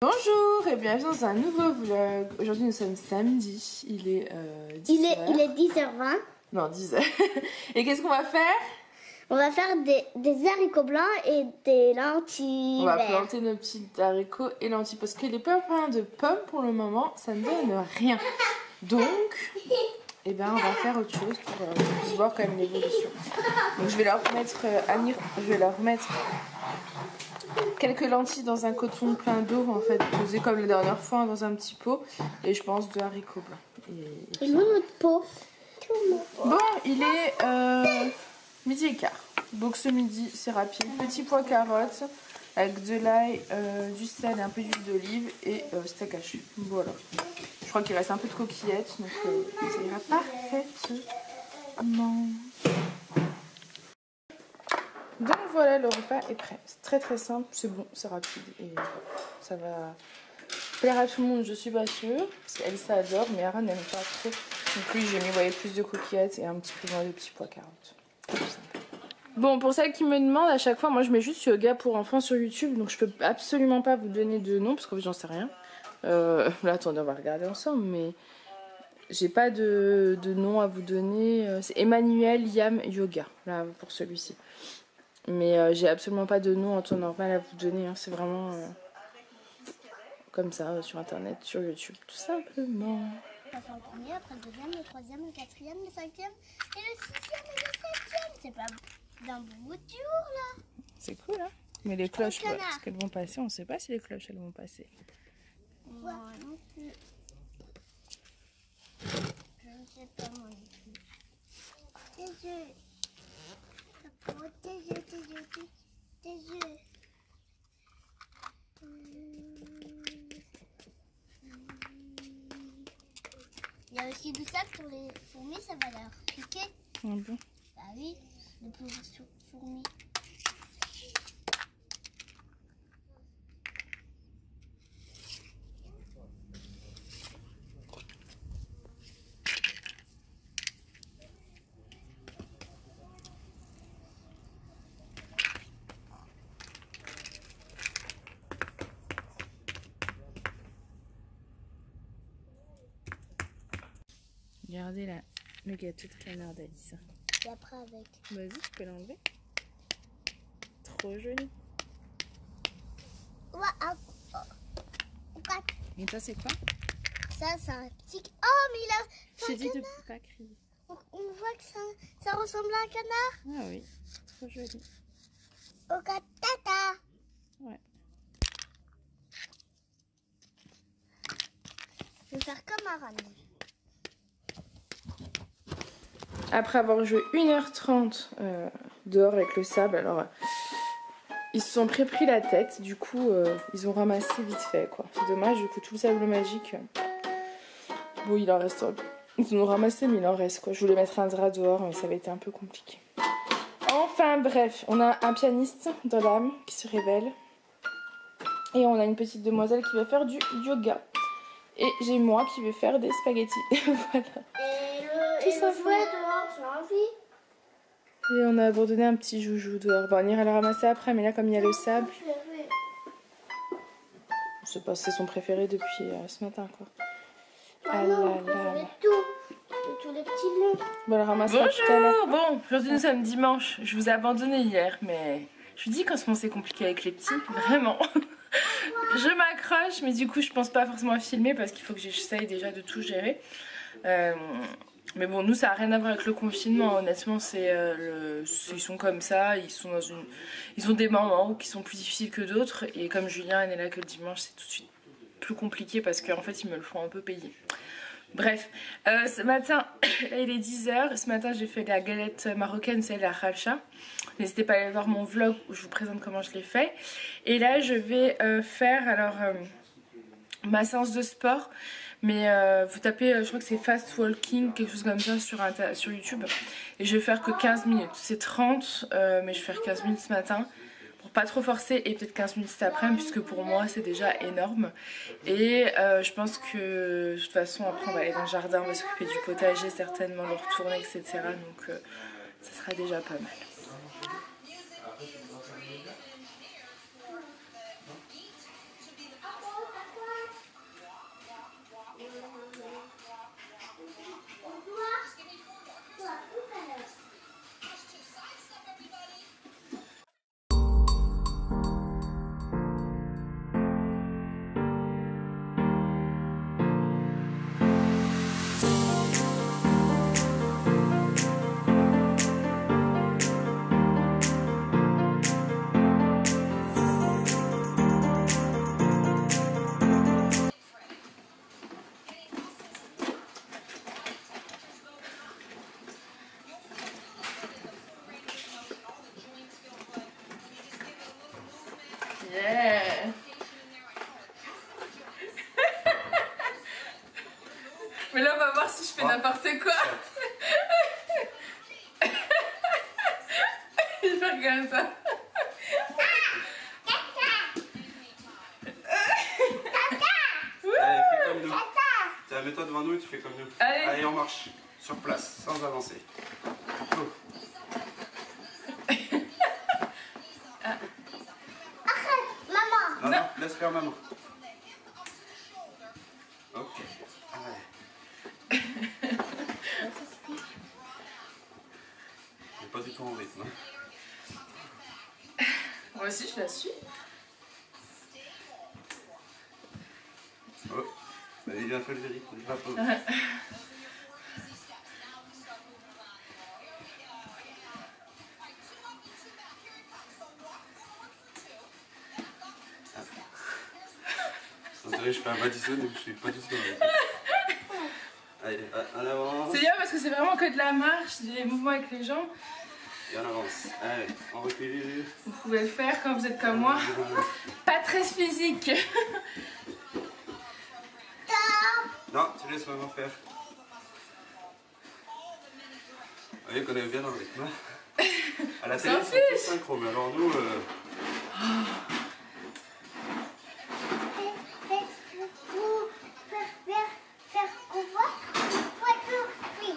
Bonjour et bienvenue dans un nouveau vlog. Aujourd'hui nous sommes samedi, il est 10h. Il est 10h20. Non, 10h. Et qu'est-ce qu'on va faire? On va faire des haricots blancs et des lentilles On va vertes. planter nos petits haricots et lentilles parce que les plein de pommes pour le moment ça ne donne rien. Donc, eh ben, on va faire autre chose pour voir quand même l'évolution. Donc je vais leur mettre quelques lentilles dans un coton plein d'eau en fait, posé comme la dernière fois dans un petit pot, et je pense 2 haricots blancs. Et notre pot. Bon, il est midi et quart. Donc ce midi c'est rapide. Petit pois carottes avec de l'ail, du sel et un peu d'huile d'olive et steak haché. Voilà. Je crois qu'il reste un peu de coquillettes, donc ça ira parfaitement. Donc voilà, le repas est prêt. C'est très simple, c'est bon, c'est rapide et ça va plaire à tout le monde, je suis pas sûre. Parce qu'Elsa adore, mais Ara n'aime pas trop. Donc lui, j'ai mis plus de coquillettes et un petit peu moins de petits pois carottes. Bon, pour celles qui me demandent, à chaque fois, moi je mets juste yoga pour enfants sur YouTube, donc je peux absolument pas vous donner de nom parce que j'en sais rien. Là, attendez, on va regarder ensemble, mais j'ai pas de nom à vous donner. C'est Emmanuel Yam Yoga, là, pour celui-ci. Mais j'ai absolument pas de nom en temps normal à vous donner, hein. C'est vraiment comme ça, sur internet, sur YouTube, tout simplement. On va faire le premier, après le deuxième, le troisième, le quatrième, le cinquième et le sixième et le septième. C'est pas d'un bout de jour là. C'est cool, hein. Mais les cloches, est-ce qu'elles vont passer? On sait pas si les cloches elles vont passer. Moi non plus. Je ne sais pas moi non plus. Tes yeux. Tes yeux. Il y a aussi du sable sur les fourmis, ça va leur piquer. Ah bon? Bah oui, les pauvres fourmis. Regardez là, le gâteau de canard d'Alice. Et après avec. Vas-y, tu peux l'enlever. Trop joli. Et ça c'est quoi? Ça c'est un petit... Oh mais il a... J'ai dit de pas crier. On voit que ça ressemble à un canard. Ah oui, trop joli. Au tata. Ouais. Je vais faire comme un renne. Après avoir joué 1h30 dehors avec le sable, alors ils se sont pris la tête, du coup ils ont ramassé vite fait quoi. C'est dommage, du coup tout le sable magique, bon il en reste, ils en ont ramassé mais il en reste quoi. Je voulais mettre un drap dehors mais ça avait été un peu compliqué. Enfin bref, on a un pianiste dans l'âme qui se révèle et on a une petite demoiselle qui va faire du yoga et j'ai moi qui vais faire des spaghettis. Voilà. Et le jouet dehors, j'ai envie. Et on a abandonné un petit joujou dehors. Bon, on ira le ramasser après, mais là, comme il y a le sable, je sais pas si c'est son préféré depuis ce matin, quoi. Ah non, tous les petits noms. Bon, on le ramassera tout à l'heure. Bon, aujourd'hui nous sommes dimanche. Je vous ai abandonné hier, mais je vous dis quand c'est compliqué avec les petits, vraiment. Je m'accroche, mais du coup, je pense pas forcément à filmer parce qu'il faut que j'essaye déjà de tout gérer. Mais bon, nous ça n'a rien à voir avec le confinement, honnêtement, ils sont comme ça, ils ont des moments qui sont plus difficiles que d'autres, et comme Julien n'est là que le dimanche, c'est tout de suite plus compliqué parce qu'en fait ils me le font un peu payer. Bref, ce matin, là il est 10h, ce matin j'ai fait la galette marocaine, c'est la khalcha. N'hésitez pas à aller voir mon vlog où je vous présente comment je l'ai fait. Et là je vais faire alors ma séance de sport. Mais vous tapez, je crois que c'est fast walking, quelque chose comme ça sur YouTube. Et je vais faire que 15 minutes. C'est 30, mais je vais faire 15 minutes ce matin. Pour pas trop forcer et peut-être 15 minutes cet après-midi, puisque pour moi c'est déjà énorme. Et je pense que de toute façon après on va aller dans le jardin, on va s'occuper du potager certainement, le retourner, etc. Donc ça sera déjà pas mal. Mais là, on va voir si je fais n'importe quoi. Je vais faire comme ça. Allez, fais comme nous. Tiens, mets-toi devant nous et tu fais comme nous. Allez, on marche. Sur place, sans avancer. Oh. Arrête, maman. Non, laisse faire maman. Ok. Allez. J'ai pas du tout en rythme. Hein. Moi aussi, je la suis. Oh. Allez, il a fait le rythme. Il va pas. On dirait que je fais un Madison et je suis pas du tout en rythme. Allez, en avance. C'est bien parce que c'est vraiment que de la marche, des mouvements avec les jambes. Et on avance. Allez, on recule. Vous pouvez le faire quand vous êtes comme moi. Pas très physique. Non, tu laisses maman faire. Vous voyez qu'on est bien dans le rythme. À la télé, c'est tout synchro, mais alors nous... Faire quoi? Voiture, oui.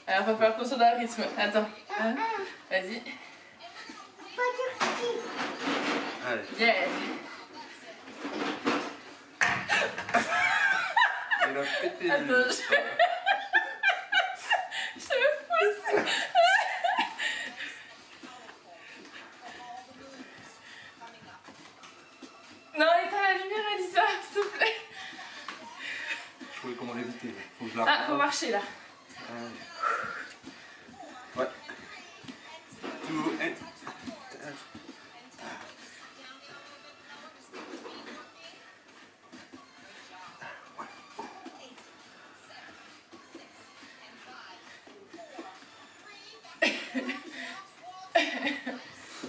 Alors, faut faire attention dans le rythme. Attends. Hein? Vas-y. Voiture, oui. Allez. Yeah. Il a pété le Attends, lit. je me pousse. Non, éteins la lumière, Elisa, s'il te plaît. Je trouvais comment l'éviter. Faut que je la Ah, faut marcher là. Ouais. Tout est...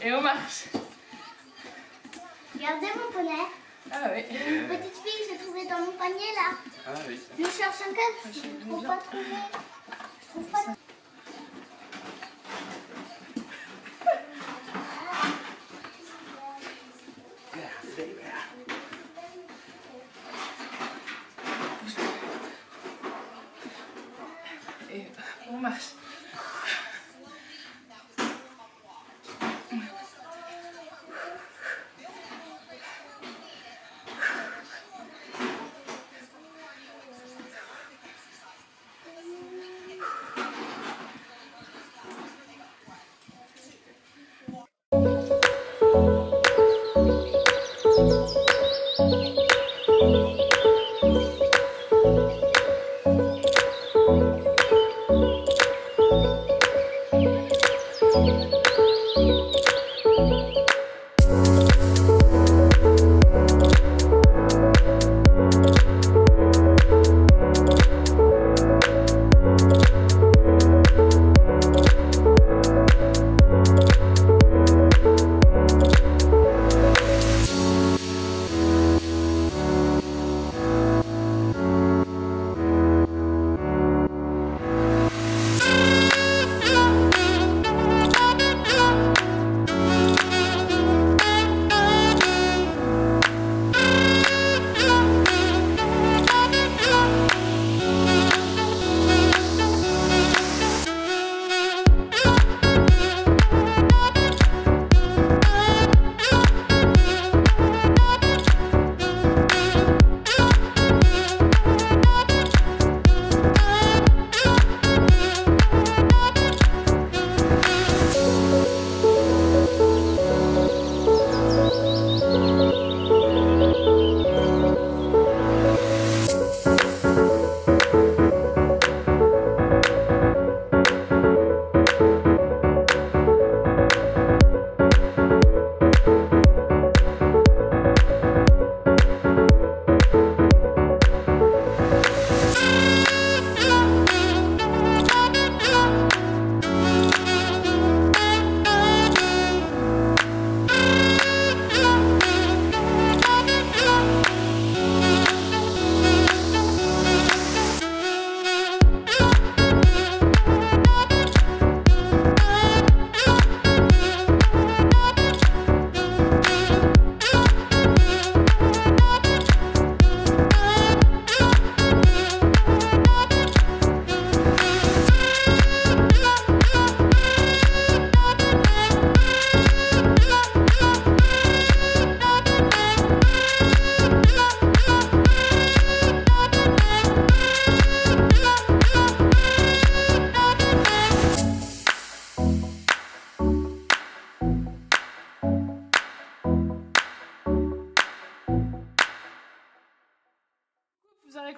Et on marche. Regardez mon poney. Ah oui. Une petite fille, j'ai trouvé dans mon panier là. Ah oui. Je cherche un cadre, je ne trouve pas trouvé. Je trouve pas. Et on marche.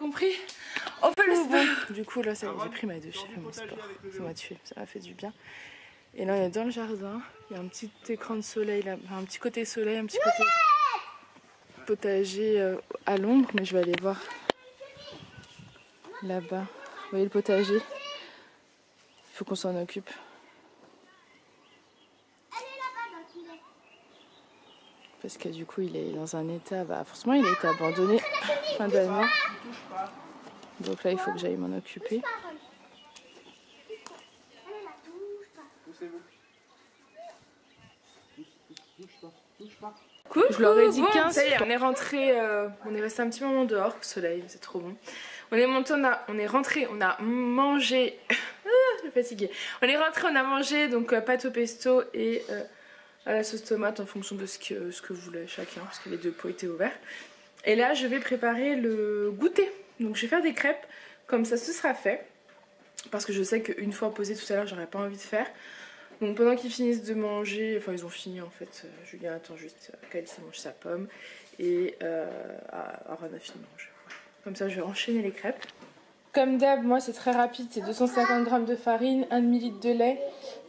compris. On peut le sport. Du coup là ça y est, j'ai pris ma douche, j'ai fait mon sport. Ça m'a tué, ça m'a fait du bien. Et là on est dans le jardin, il y a un petit écran de soleil là, enfin, un petit côté soleil, un petit côté potager à l'ombre, mais je vais aller voir là-bas. Vous voyez le potager? Il faut qu'on s'en occupe. Parce que du coup il est dans un état, bah forcément il a été abandonné fin d'année. Donc là il faut que j'aille m'en occuper. Coucou, je leur ai dit 15, ça y est, on est rentré, on est resté un petit moment dehors au soleil, c'est trop bon. On est monté, on est rentré, on a mangé, je suis fatiguée. On est rentré, on a mangé donc pâte au pesto et à la sauce tomate en fonction de ce que voulait chacun, parce que les deux pots étaient ouverts. Et là je vais préparer le goûter, donc je vais faire des crêpes, comme ça ce sera fait. Parce que je sais qu'une fois posé tout à l'heure j'aurais pas envie de faire. Donc pendant qu'ils finissent de manger, enfin ils ont fini en fait, Julien attend juste qu'Alice mange sa pomme et Aaron a fini de manger. Voilà. Comme ça je vais enchaîner les crêpes. Comme d'hab, moi c'est très rapide, c'est 250 g de farine, 1 demi-litre de lait,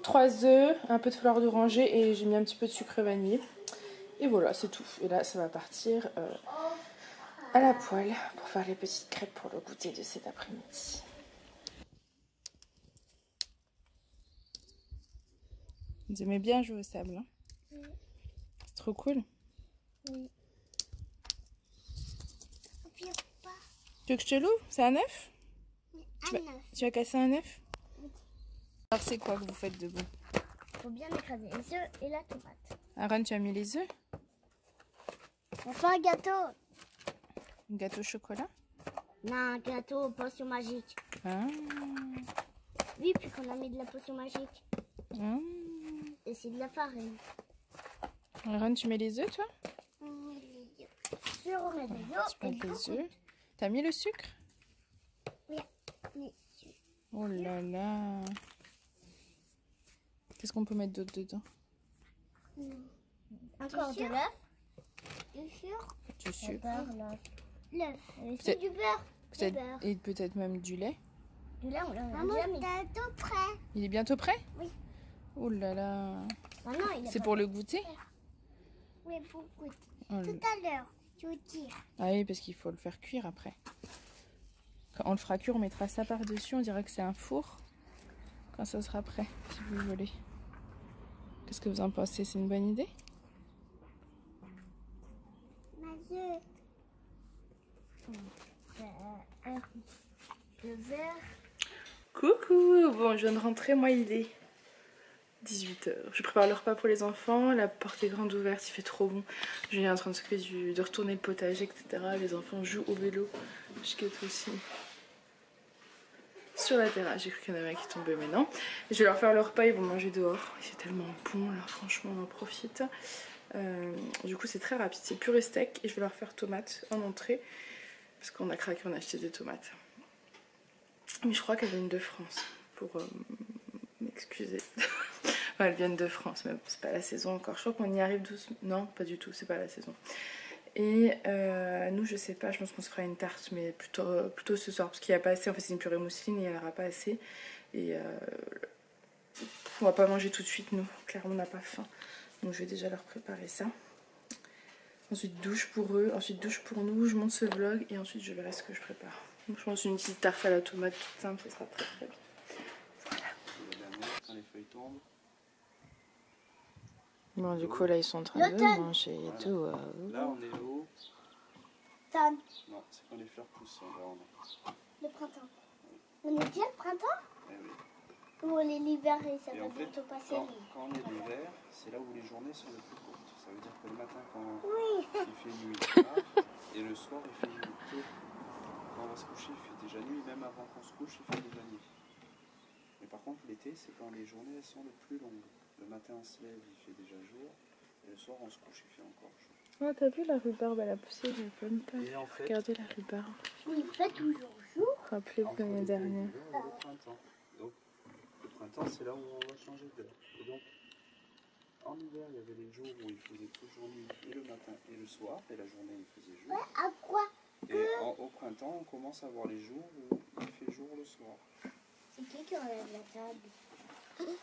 3 œufs, un peu de fleur d'oranger et j'ai mis un petit peu de sucre vanillé. Et voilà, c'est tout. Et là ça va partir à la poêle pour faire les petites crêpes pour le goûter de cet après-midi. Vous aimez bien jouer au sable, hein? Oui. C'est trop cool. Oui. Tu veux que je te l'ouvre? C'est un œuf? Oui, un œuf. Tu vas casser un œuf? Oui. Alors c'est quoi que vous faites debout? Il faut bien écraser les œufs et la tomate. Aaron, tu as mis les œufs? On fait un gâteau. Un gâteau au chocolat? Non, un gâteau aux potions magiques. Ah. Oui, puis qu'on a mis de la potion magique. Ah. Et c'est de la farine. Aaron, tu mets les œufs, toi? Je remets les œufs. Tu mets les œufs. T'as mis le sucre? Oui. Oh là là. Qu'est-ce qu'on peut mettre d'autre dedans? Encore de l'œuf. Du sucre. Du sucre. L'œuf. C'est du beurre. Et peut-être même du lait. Du lait, on l'a déjà mis. Bientôt prêt. Il est bientôt prêt? Oui. Oh là là. C'est pour le goûter? Oui, pour goûter. Oh, tout à l'heure, je veux dire. Ah oui, parce qu'il faut le faire cuire après. Quand on le fera cuire, on mettra ça par-dessus. On dirait que c'est un four. Quand ça sera prêt, si vous voulez. Qu'est-ce que vous en pensez? C'est une bonne idée? Le verre. Coucou. Bon, je viens de rentrer. Moi, il est 18 h. Je prépare le repas pour les enfants. La porte est grande ouverte, il fait trop bon. Julien est en train de s'occuper de retourner le potager, etc. Les enfants jouent au vélo. Je quitte aussi sur la terrasse. J'ai cru qu'il y en avait un qui tombait, mais non. Je vais leur faire le repas, ils vont manger dehors. C'est tellement bon là, franchement, on en profite. Du coup, c'est très rapide. C'est purée steak et je vais leur faire tomates en entrée. Parce qu'on a craqué, on a acheté des tomates. Mais je crois qu'elles viennent de France. Pour m'excuser. Enfin, elles viennent de France, mais c'est pas la saison encore. Je crois qu'on y arrive doucement. Non, pas du tout, c'est pas la saison. Et nous, je sais pas, je pense qu'on se fera une tarte, mais plutôt ce soir, parce qu'il n'y a pas assez. En fait, c'est une purée mousseline et il n'y en aura pas assez. Et on va pas manger tout de suite, nous. Clairement, on n'a pas faim. Donc, je vais déjà leur préparer ça. Ensuite, douche pour eux. Ensuite, douche pour nous. Je monte ce vlog et ensuite, je verrai ce que je prépare. Donc, je pense une petite tarte à la tomate toute simple, ce sera très très bien. Quand les feuilles tombent. Bon, du coup, là, ils sont en train de manger et tout. Là, on est au... Automne. Non, c'est quand les fleurs poussent. Le printemps. On est déjà le printemps? Eh oui. Pour l'hiver, ça va en fait, bientôt passer. Quand on est l'hiver, c'est là où les journées sont les plus courtes. Ça veut dire que le matin, quand oui. il fait nuit tard, et le soir, il fait nuit tôt. Quand on va se coucher, il fait déjà nuit. Même avant qu'on se couche, il fait déjà nuit. Mais par contre, l'été, c'est quand les journées sont les plus longues. Le matin, on se lève, il fait déjà jour. Et le soir, on se couche, il fait encore jour. Oh, t'as vu la rhubarbe, elle a poussé, elle a bonne page. En fait, regardez la rhubarbe. Il fait toujours jour. Rappelez-vous l'année dernière. Le printemps. Donc, le printemps, c'est là où on va changer d'heure. Et donc, en hiver, il y avait les jours où il faisait toujours nuit, et le matin et le soir, et la journée, il faisait jour. Ouais, à quoi? Et au printemps, on commence à voir les jours où il fait jour le soir. C'est qui enlève la table?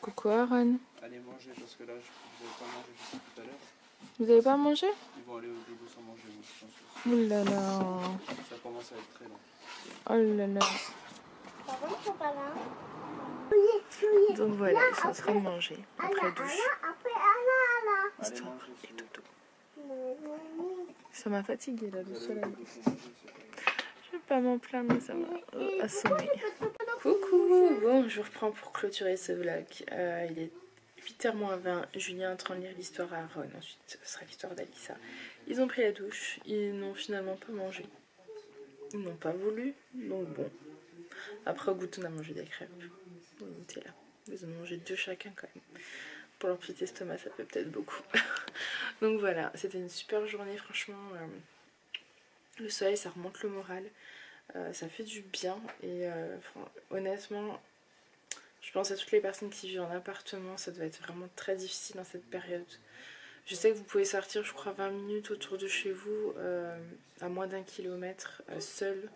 Coucou Aaron. Allez manger parce que là, vous n'avez pas mangé jusqu'à tout à l'heure. Vous n'avez pas mangé? Ils vont aller au dodo sans manger, moi, je pense. Ouh là là. Ça commence à être très long. Oh là là. Par contre, ils sont pas là. Donc voilà, ils sont en train de manger après douche. Allez Histoire manger. et dodo. Ça m'a fatiguée là, le soleil. Je vais pas m'en plaindre, mais ça m'a assommé. Coucou. Bon, je vous reprends pour clôturer ce vlog. Il est 8h-20. Julien est en train de lire l'histoire à Aaron. Ensuite, ce sera l'histoire d'Alissa. Ils ont pris la douche. Ils n'ont finalement pas mangé. Ils n'ont pas voulu. Donc bon. Après, au goût, on a mangé des crêpes. Au Nutella. Ils ont mangé 2 chacun quand même. Pour leur petit estomac, ça fait peut-être beaucoup. Donc voilà, c'était une super journée, franchement. Le soleil, ça remonte le moral. Ça fait du bien. Et honnêtement, je pense à toutes les personnes qui vivent en appartement. Ça doit être vraiment très difficile dans cette période. Je sais que vous pouvez sortir, je crois, 20 minutes autour de chez vous, à moins d'1 kilomètre, seul.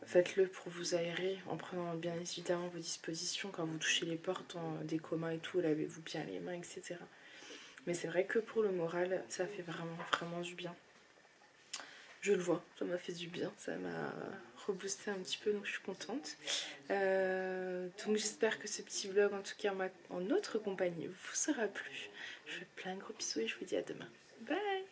Faites-le pour vous aérer en prenant bien évidemment vos dispositions. Quand vous touchez les portes des communs et tout, lavez-vous bien les mains, etc. Mais c'est vrai que pour le moral, ça fait vraiment, vraiment du bien. Je le vois, ça m'a fait du bien, ça m'a reboosté un petit peu, donc je suis contente. Donc j'espère que ce petit vlog, en tout cas en notre compagnie, vous sera plu. Je vous fais plein de gros bisous et je vous dis à demain. Bye!